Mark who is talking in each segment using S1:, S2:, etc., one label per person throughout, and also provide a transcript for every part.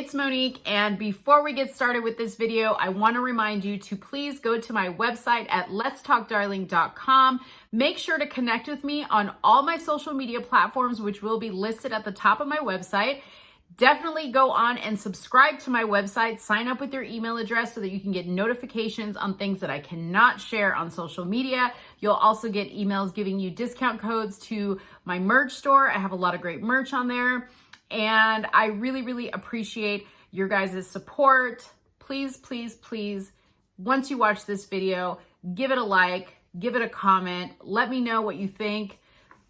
S1: it's Monique, and before we get started with this video, I want to remind you to please go to my website at letstalkdarling.com. Make sure to connect with me on all my social media platforms, which will be listed at the top of my website. Definitely go on and subscribe to my website, sign up with your email address so that you can get notifications on things that I cannot share on social media. You'll also get emails giving you discount codes to my merch store. I have a lot of great merch on there, and I really, really appreciate your guys' support. Please, please, please, once you watch this video, give it a like, give it a comment, let me know what you think.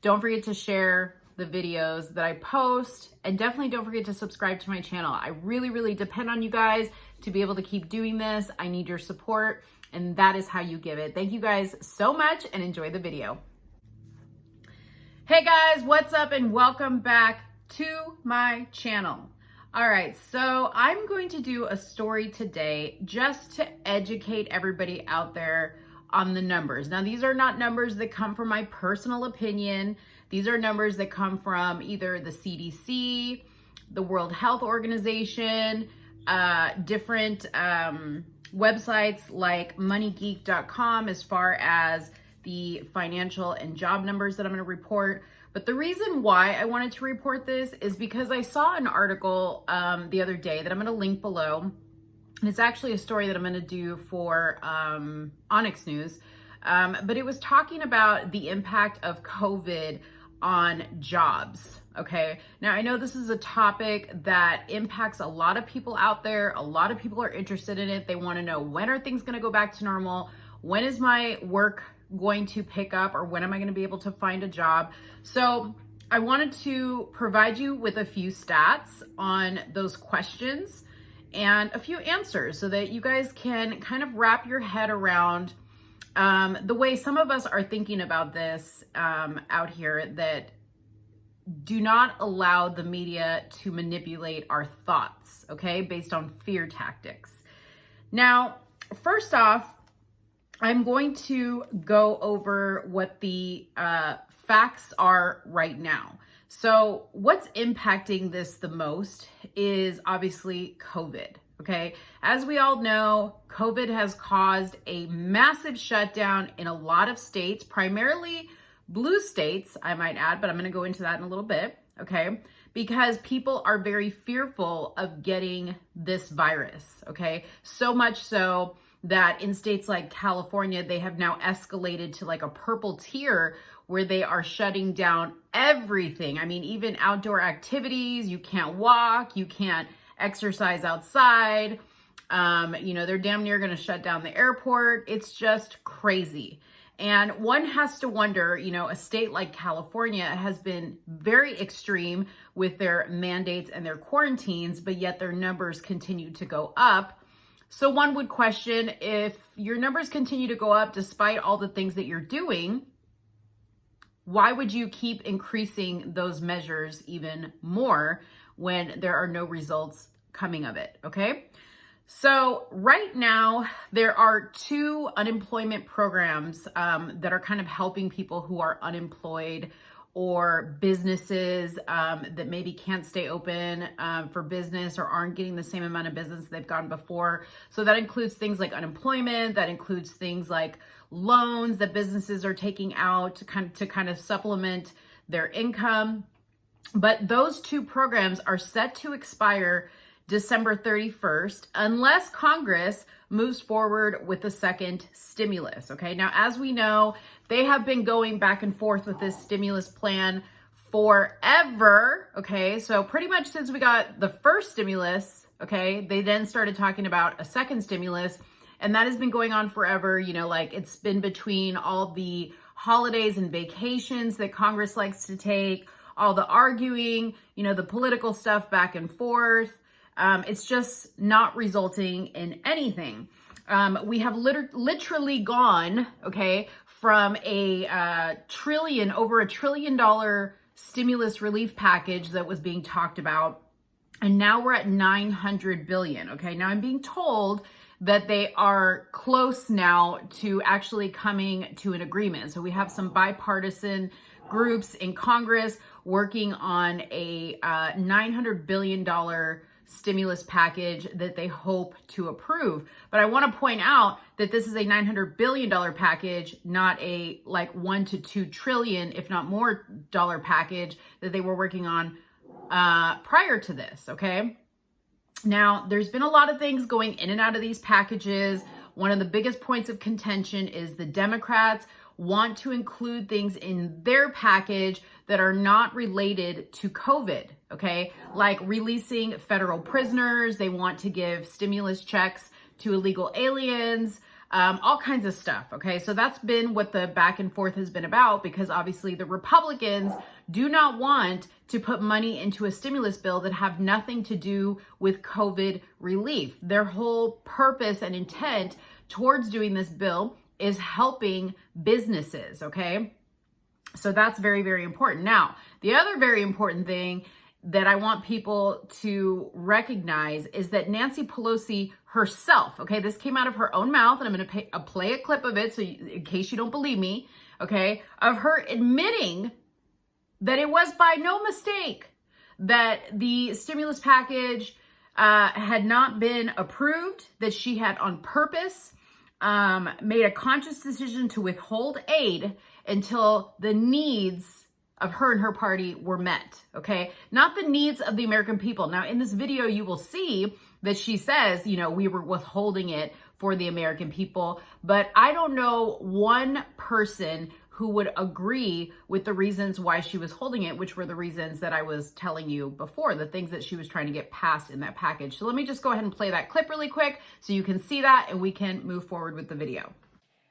S1: Don't forget to share the videos that I post, and definitely don't forget to subscribe to my channel. I really, really depend on you guys to be able to keep doing this. I need your support, and that is how you give it. Thank you guys so much, and enjoy the video. Hey guys, what's up, and welcome back to my channel. All right, so I'm going to do a story today just to educate everybody out there on the numbers. Now, these are not numbers that come from my personal opinion. These are numbers that come from either the CDC, the World Health Organization, different websites like moneygeek.com as far as the financial and job numbers that I'm going to report. But the reason why I wanted to report this is because I saw an article the other day that I'm going to link below. And it's actually a story that I'm going to do for Onyx News. But it was talking about the impact of COVID on jobs. Okay. Now, I know this is a topic that impacts a lot of people out there. A lot of people are interested in it. They want to know, when are things going to go back to normal? When is my work going to pick up, or when am I going to be able to find a job? So I wanted to provide you with a few stats on those questions and a few answers so that you guys can kind of wrap your head around the way some of us are thinking about this out here, that do not allow the media to manipulate our thoughts, okay, based on fear tactics. Now, first off, I'm going to go over what the facts are right now. So what's impacting this the most is obviously COVID. Okay, as we all know, COVID has caused a massive shutdown in a lot of states, primarily blue states, I might add, but I'm going to go into that in a little bit, okay, because people are very fearful of getting this virus, okay, so much so that in states like California, they have now escalated to like a purple tier where they are shutting down everything. I mean, even outdoor activities, you can't walk, you can't exercise outside. They're damn near going to shut down the airport. It's just crazy. And one has to wonder, a state like California has been very extreme with their mandates and their quarantines, but yet their numbers continue to go up. So one would question, if your numbers continue to go up despite all the things that you're doing, why would you keep increasing those measures even more when there are no results coming of it, okay? So right now, there are two unemployment programs that are kind of helping people who are unemployed, or businesses that maybe can't stay open for business or aren't getting the same amount of business they've gotten before. So that includes things like unemployment, that includes things like loans that businesses are taking out to kind of supplement their income. But those two programs are set to expire December 31st, unless Congress moves forward with a second stimulus. Okay, now, as we know, they have been going back and forth with this stimulus plan forever. Okay, so pretty much since we got the first stimulus, okay, they then started talking about a second stimulus, and that has been going on forever. It's been between all the holidays and vacations that Congress likes to take, all the arguing, the political stuff back and forth. It's just not resulting in anything. We have literally gone, okay, from over $1 trillion stimulus relief package that was being talked about, and now we're at 900 billion. Okay, now I'm being told that they are close now to actually coming to an agreement. So we have some bipartisan groups in Congress working on a $900 billion stimulus package that they hope to approve. But I want to point out that this is a $900 billion package, not a like 1 to 2 trillion, if not more, dollar package that they were working on prior to this, okay? Now, there's been a lot of things going in and out of these packages. One of the biggest points of contention is the Democrats want to include things in their package that are not related to COVID, okay? Like releasing federal prisoners. They want to give stimulus checks to illegal aliens, all kinds of stuff, okay? So that's been what the back and forth has been about, because obviously the Republicans do not want to put money into a stimulus bill that have nothing to do with COVID relief. Their whole purpose and intent towards doing this bill is helping businesses, okay? So that's very, very important. Now, the other very important thing that I want people to recognize is that Nancy Pelosi herself, okay, this came out of her own mouth, and I'm going to play a clip of it so in case you don't believe me, okay, of her admitting that it was by no mistake that the stimulus package had not been approved, that she had on purpose made a conscious decision to withhold aid until the needs of her and her party were met, okay? Not the needs of the American people. Now, in this video, you will see that she says, you know, we were withholding it for the American people, but I don't know one person who would agree with the reasons why she was holding it, which were the reasons that I was telling you before, the things that she was trying to get passed in that package. So let me just go ahead and play that clip really quick so you can see that and we can move forward with the video.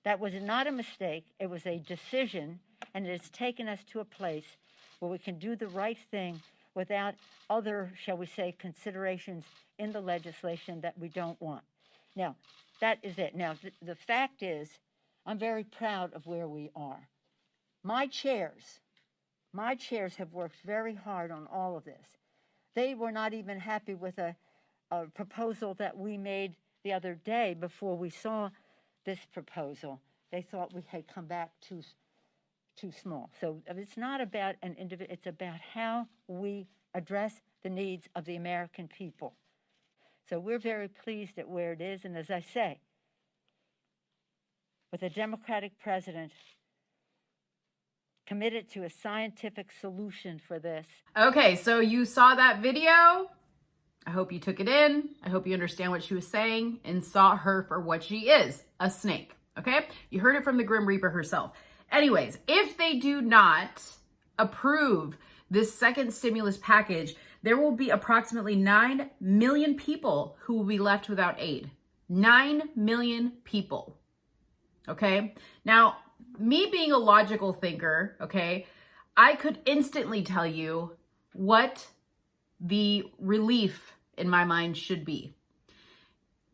S2: That was not a mistake. It was a decision, and it has taken us to a place where we can do the right thing without other, shall we say, considerations in the legislation that we don't want. Now, that is it. Now, the fact is, I'm very proud of where we are. My chairs have worked very hard on all of this. They were not even happy with a proposal that we made the other day before we saw this proposal. They thought we had come back too small. So it's not about an individual, it's about how we address the needs of the American people. So we're very pleased at where it is, and as I say, with a Democratic president committed to a scientific solution for this.
S1: Okay, so you saw that video. I hope you took it in. I hope you understand what she was saying and saw her for what she is, a snake, okay? You heard it from the Grim Reaper herself. Anyways, if they do not approve this second stimulus package, there will be approximately 9 million people who will be left without aid. 9 million people, okay? Now, me being a logical thinker, okay, I could instantly tell you what the relief in my mind should be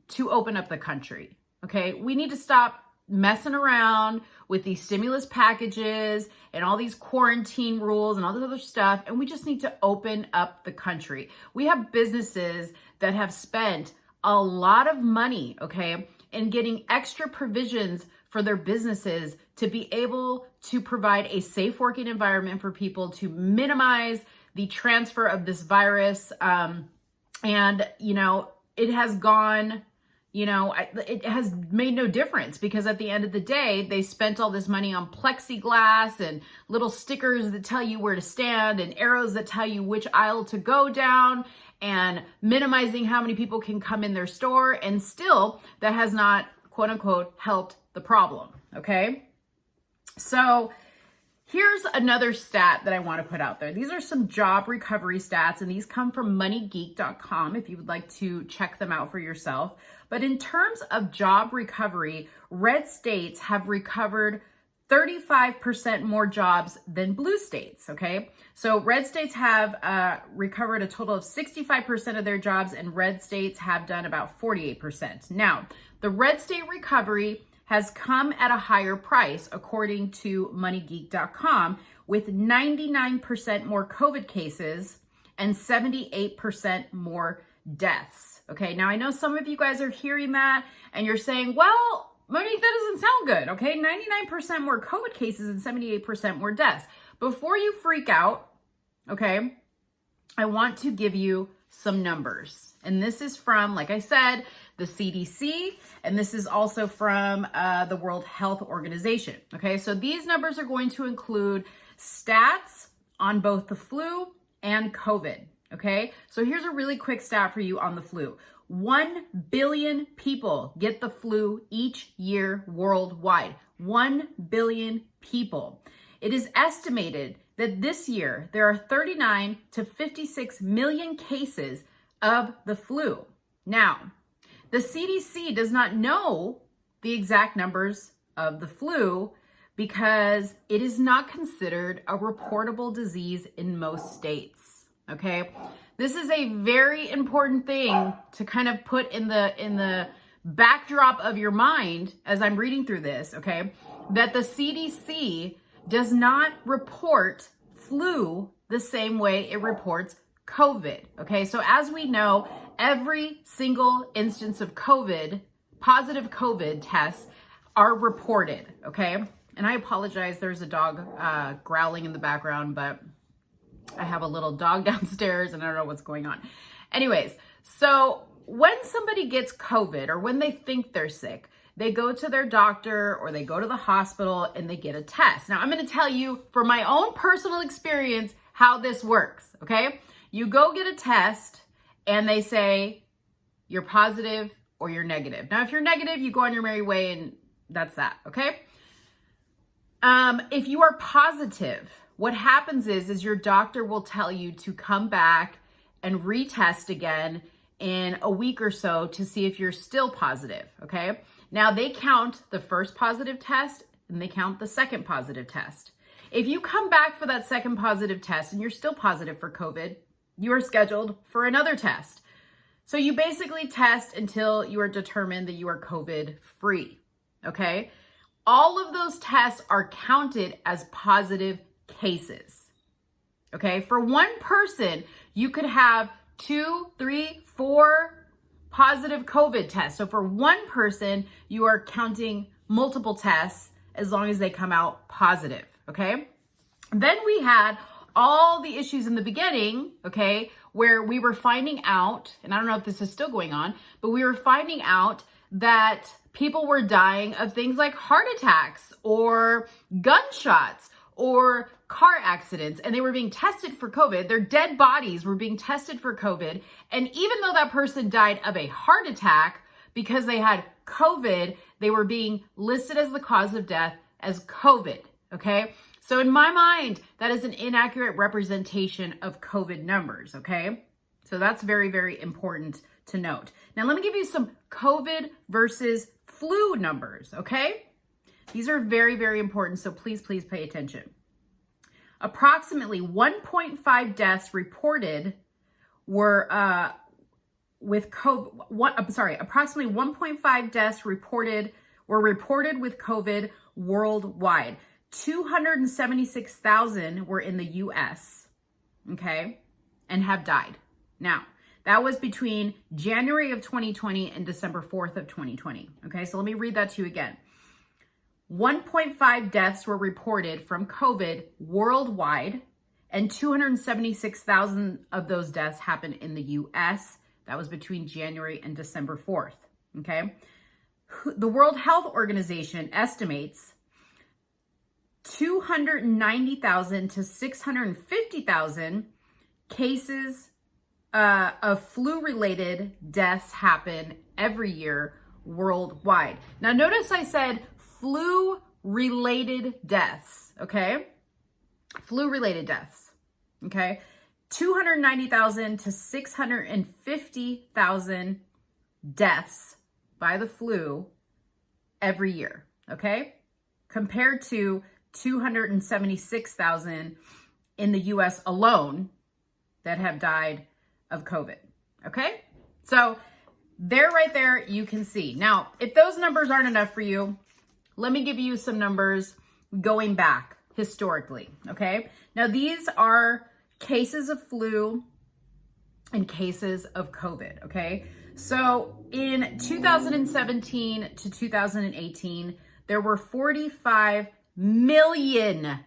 S1: to open up the country, okay? We need to stop messing around with these stimulus packages and all these quarantine rules and all this other stuff, and we just need to open up the country. We have businesses that have spent a lot of money, okay, in getting extra provisions for their businesses to be able to provide a safe working environment for people, to minimize the transfer of this virus. And, you know, it has gone, you know, it has made no difference, because at the end of the day, they spent all this money on plexiglass and little stickers that tell you where to stand and arrows that tell you which aisle to go down, and minimizing how many people can come in their store. And still, that has not, quote unquote, helped the problem, okay? So here's another stat that I want to put out there. These are some job recovery stats, and these come from moneygeek.com if you would like to check them out for yourself. But in terms of job recovery, red states have recovered 35% more jobs than blue states, okay? So red states have recovered a total of 65% of their jobs, and red states have done about 48%. Now, the red state recovery has come at a higher price, according to moneygeek.com, with 99% more COVID cases and 78% more deaths. Okay, now I know some of you guys are hearing that and you're saying, well, Monique, that doesn't sound good, okay? 99% more COVID cases and 78% more deaths. Before you freak out, okay, I want to give you some numbers. And this is from, like I said, the CDC, and this is also from the World Health Organization. Okay, so these numbers are going to include stats on both the flu and COVID. Okay, so here's a really quick stat for you on the flu. 1 billion people get the flu each year worldwide. 1 billion people. It is estimated that this year there are 39 to 56 million cases of the flu. Now, the CDC does not know the exact numbers of the flu because it is not considered a reportable disease in most states. Okay, this is a very important thing to kind of put in the backdrop of your mind as I'm reading through this. Okay, that the CDC does not report flu the same way it reports COVID. Okay, so as we know, every single instance of COVID, positive COVID tests are reported. Okay, and I apologize, there's a dog growling in the background, but I have a little dog downstairs and I don't know what's going on. Anyways, so when somebody gets COVID or when they think they're sick, they go to their doctor or they go to the hospital and they get a test. Now, I'm going to tell you from my own personal experience how this works, okay? You go get a test and they say you're positive or you're negative. Now, if you're negative, you go on your merry way and that's that, okay? If you are positive, what happens is your doctor will tell you to come back and retest again in a week or so to see if you're still positive, okay? Now, they count the first positive test and they count the second positive test. If you come back for that second positive test and you're still positive for COVID, you are scheduled for another test. So you basically test until you are determined that you are COVID free, okay? All of those tests are counted as positive cases, okay? For one person, you could have 2, 3, 4 positive COVID tests. So for one person, you are counting multiple tests as long as they come out positive, okay? Then we had all the issues in the beginning, okay, where we were finding out, and I don't know if this is still going on, but we were finding out that people were dying of things like heart attacks or gunshots or car accidents, and they were being tested for COVID. Their dead bodies were being tested for COVID. And even though that person died of a heart attack because they had COVID, they were being listed as the cause of death as COVID, okay? So in my mind, that is an inaccurate representation of COVID numbers, okay? So that's very, very important to note. Now, let me give you some COVID versus flu numbers, okay? These are very, very important, so please, please pay attention. Approximately 1.5 deaths reported were with COVID. Approximately 1.5 deaths were reported with COVID worldwide. 276,000 were in the U.S., okay, and have died. Now, that was between January of 2020 and December 4th of 2020, okay? So let me read that to you again. 1.5 deaths were reported from COVID worldwide, and 276,000 of those deaths happened in the U.S. That was between January and December 4th, okay? The World Health Organization estimates 290,000 to 650,000 cases of flu-related deaths happen every year worldwide. Now, notice I said flu-related deaths, okay? Flu-related deaths, okay? 290,000 to 650,000 deaths by the flu every year, okay? Compared to 276,000 in the US alone that have died of COVID, okay? So there, right there, you can see. Now, if those numbers aren't enough for you, let me give you some numbers going back historically, okay? Now, these are cases of flu and cases of COVID, okay? So in 2017 to 2018, there were 45 million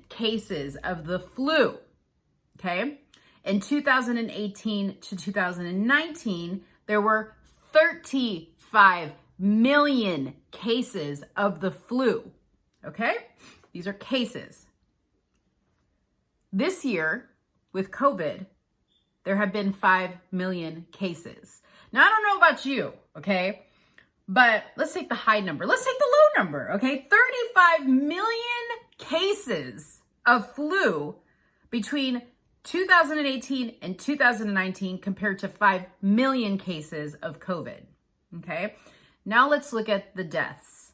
S1: cases of the flu, okay? In 2018 to 2019, there were 35 million cases of the flu. Okay? These are cases. This year, with COVID, there have been 5 million cases. Now, I don't know about you, okay? But let's take the high number. Let's take the low number, okay? 35 million cases of flu between 2018 and 2019 compared to 5 million cases of COVID, okay? Now let's look at the deaths.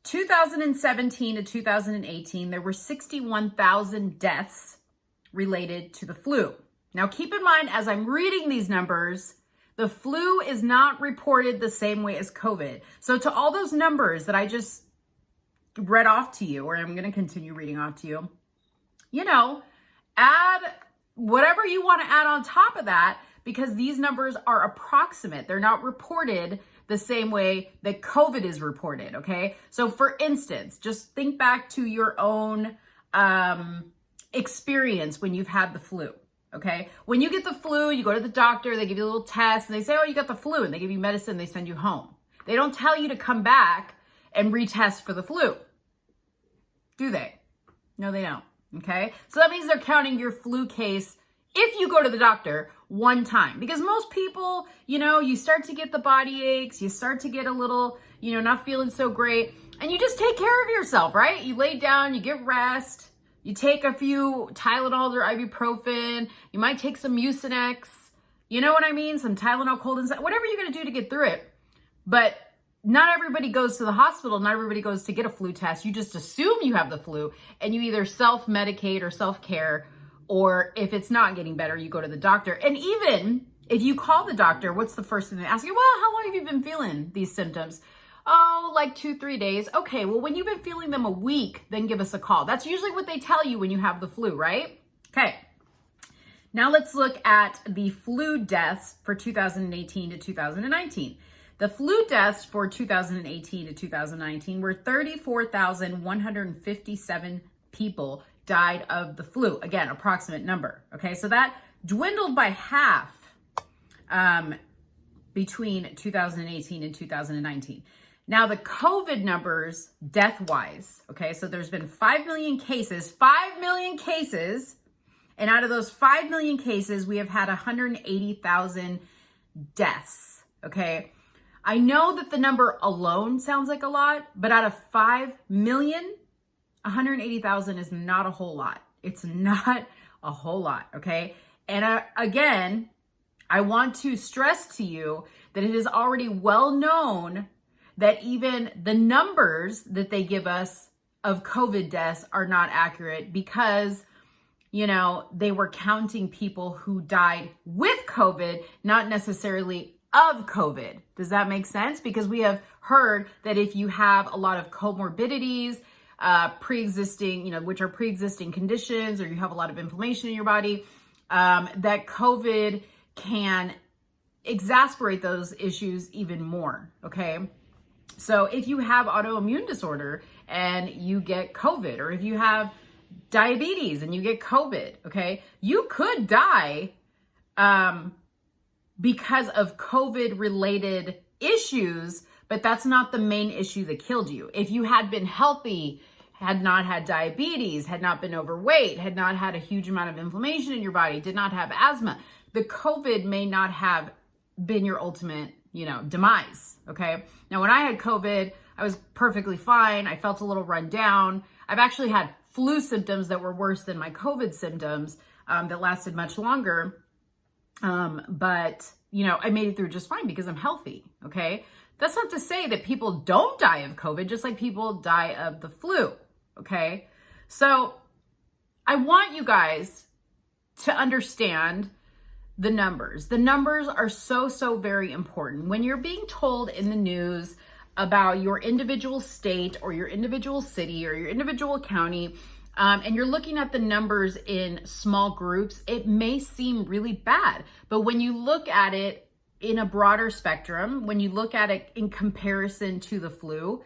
S1: 2017 to 2018, there were 61,000 deaths related to the flu. Now keep in mind, as I'm reading these numbers, the flu is not reported the same way as COVID. So to all those numbers that I just read off to you, or I'm going to continue reading off to you, you know, add whatever you want to add on top of that, because these numbers are approximate. They're not reported the same way that COVID is reported, okay? So for instance, just think back to your own experience when you've had the flu, okay? When you get the flu, you go to the doctor, they give you a little test, and they say, oh, you got the flu, and they give you medicine, they send you home. They don't tell you to come back and retest for the flu, do they? No, they don't, okay? So that means they're counting your flu case if you go to the doctor one time, because most people, you know, you start to get the body aches, you start to get a little, you know, not feeling so great, and you just take care of yourself, right? You lay down, you get rest, you take a few Tylenols or ibuprofen, you might take some Mucinex, you know what I mean? Some Tylenol cold and whatever you're going to do to get through it. But not everybody goes to the hospital, not everybody goes to get a flu test. You just assume you have the flu and you either self-medicate or self-care, or if it's not getting better, you go to the doctor. And even if you call the doctor, what's the first thing they ask you? Well, how long have you been feeling these symptoms? Oh, like 2-3 days. Okay, well, when you've been feeling them a week, then give us a call. That's usually what they tell you when you have the flu, right? Okay. Now let's look at the flu deaths for 2018 to 2019. The flu deaths for 2018 to 2019 were 34,157 people died of the flu. Again, approximate number. Okay, so that dwindled by half between 2018 and 2019. Now the COVID numbers, death-wise, okay, so there's been 5 million cases, and out of those 5 million cases, we have had 180,000 deaths, okay? I know that the number alone sounds like a lot, but out of 5 million, 180,000 is not a whole lot. It's not a whole lot, okay? And again, I want to stress to you that it is already well known that even the numbers that they give us of COVID deaths are not accurate, because, you know, they were counting people who died with COVID, not necessarily of COVID. Does that make sense? Because we have heard that if you have a lot of comorbidities, pre-existing, you know, which are pre-existing conditions, or you have a lot of inflammation in your body, that COVID can exacerbate those issues even more, okay? So if you have autoimmune disorder and you get COVID, or if you have diabetes and you get COVID, okay, you could die because of COVID related issues, but that's not the main issue that killed you. If you had been healthy, had not had diabetes, had not been overweight, had not had a huge amount of inflammation in your body, did not have asthma, the COVID may not have been your ultimate, you know, demise, okay? Now, when I had COVID, I was perfectly fine. I felt a little run down. I've actually had flu symptoms that were worse than my COVID symptoms that lasted much longer. But, you know, I made it through just fine because I'm healthy, okay? That's not to say that people don't die of COVID, just like people die of the flu, okay? So I want you guys to understand the numbers. The numbers are so very important. When you're being told in the news about your individual state or your individual city or your individual county, and you're looking at the numbers in small groups, it may seem really bad. But when you look at it in a broader spectrum, when you look at it in comparison to the flu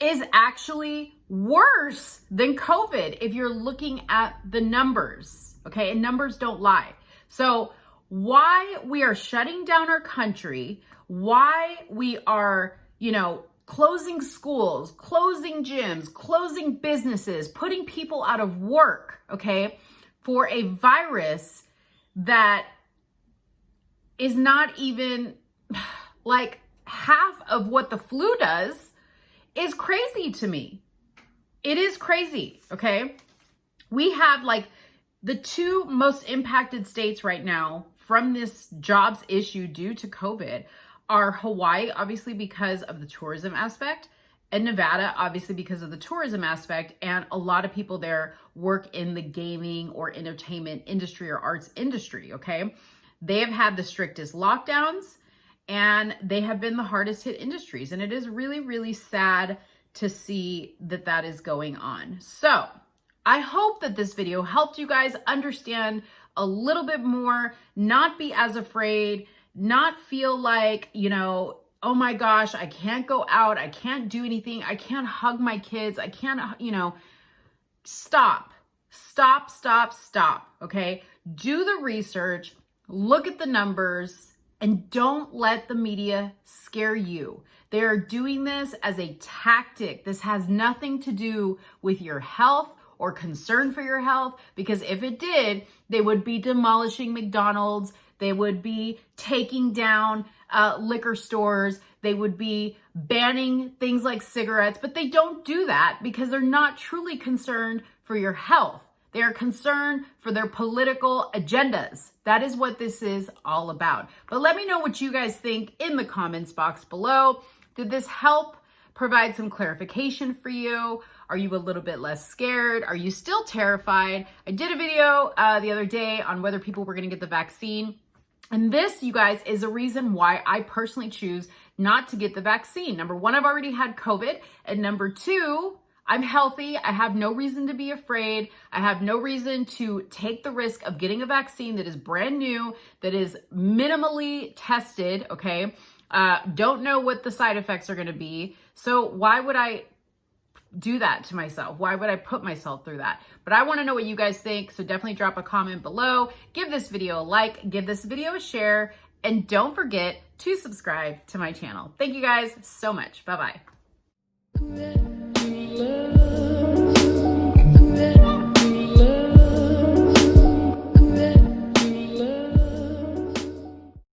S1: is actually worse than COVID if you're looking at the numbers, okay? And numbers don't lie. So why we are shutting down our country, why we are, closing schools, closing gyms, closing businesses, putting people out of work, okay, for a virus that is not even like half of what the flu does, is crazy to me. It is crazy, okay? We have like the two most impacted states right now from this jobs issue due to COVID are Hawaii, obviously because of the tourism aspect, and Nevada, obviously because of the tourism aspect, and a lot of people there work in the gaming or entertainment industry or arts industry, okay? They have had the strictest lockdowns, and they have been the hardest hit industries, and it is really, really sad to see that that is going on. So I hope that this video helped you guys understand a little bit more, not be as afraid, not feel like, oh my gosh, I can't go out, I can't do anything, I can't hug my kids, I can't, stop, okay? Do the research, look at the numbers, and don't let the media scare you. They are doing this as a tactic. This has nothing to do with your health or concern for your health, because if it did, they would be demolishing McDonald's, they would be taking down liquor stores, they would be banning things like cigarettes, but they don't do that because they're not truly concerned for your health. They are concerned for their political agendas. That is what this is all about. But let me know what you guys think in the comments box below. Did this help provide some clarification for you? Are you a little bit less scared? Are you still terrified? I did a video the other day on whether people were going to get the vaccine. And this, you guys, is a reason why I personally choose not to get the vaccine. Number one, I've already had COVID. And number two, I'm healthy. I have no reason to be afraid. I have no reason to take the risk of getting a vaccine that is brand new, that is minimally tested, okay? Don't know what the side effects are going to be. So why would I do that to myself? Why would I put myself through that? But I want to know what you guys think. So definitely drop a comment below. Give this video a like, give this video a share, and don't forget to subscribe to my channel. Thank you guys so much. Bye-bye.